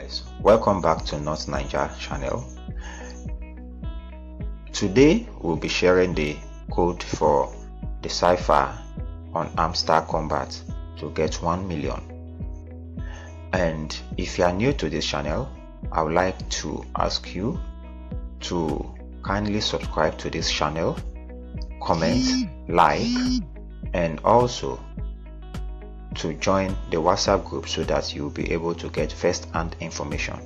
guys, welcome back to North Niger channel. Today we'll be sharing the code for the cipher on Hamster Code to get 1 million. And if you are new to this channel, I would like to ask you to kindly subscribe to this channel, comment, like, and also to join the WhatsApp group so that you'll be able to get first-hand information.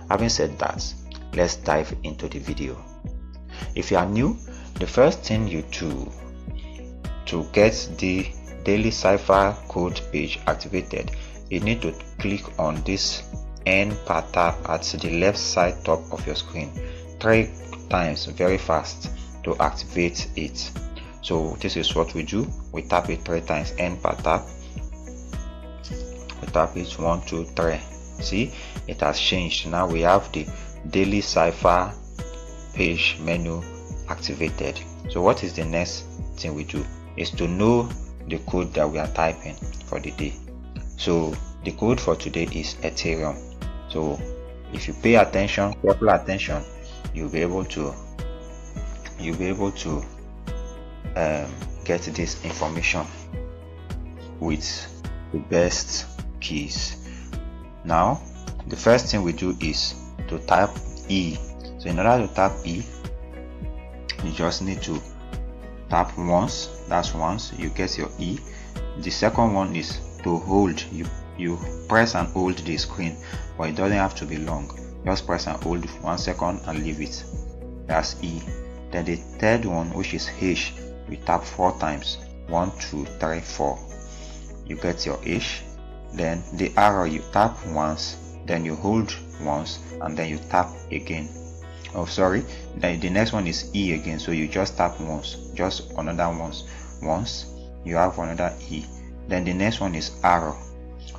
Having said that, let's dive into the video. If you are new, the first thing you do to get the daily cipher code page activated, you need to click on this N per tap at the left side top of your screen 3 times very fast to activate it. So this is what we do. We tap it 3 times, N per tap. We tap it 1, 2, 3. See, it has changed. Now we have the daily cipher page menu activated. So what is the next thing we do is to know the code that we are typing for the day. So the code for today is Ethereum. So if you pay attention, careful attention, you'll be able to get this information with the best keys. Now the first thing we do is to type E. So in order to tap E, you just need to tap once. That's once you get your E. The second one is to hold. You press and hold the screen, but it doesn't have to be long. Just press and hold 1 second and leave it. That's E. Then the third one, which is H, you tap 4 times. 1, 2, 3, 4. You get your H. Then the arrow, you tap once, then you hold once, and then you tap again. Oh, sorry. Then the next one is E again, so you just tap once, just another once. You have another E. Then the next one is arrow.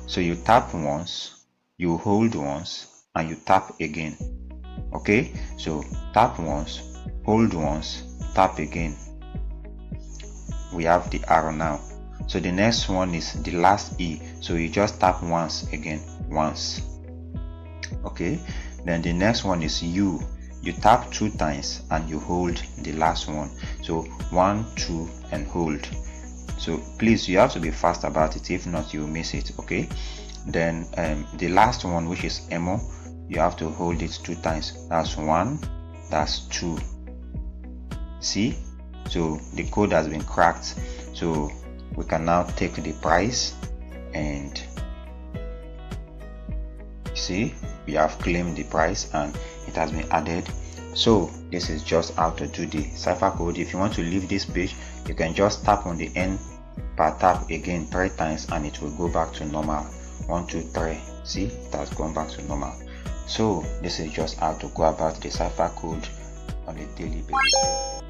So you tap once, you hold once, and you tap again. Okay, so tap once, hold once, tap again. We have the arrow now. So the next one is the last E, so you just tap once again, once. Okay, then the next one is U. You tap 2 times and you hold the last one. So 1, 2, and hold. So please, you have to be fast about it, if not you will miss it. Okay, then the last one, which is Emo, you have to hold it 2 times. That's 1, that's 2. See, so the code has been cracked. So we can now take the price, and see, we have claimed the price and it has been added. So this is just how to do the cipher code. If you want to leave this page, you can just tap on the N per tap again 3 times and it will go back to normal. 1, 2, 3. See, it has gone back to normal. So this is just how to go about the cipher code on a daily basis.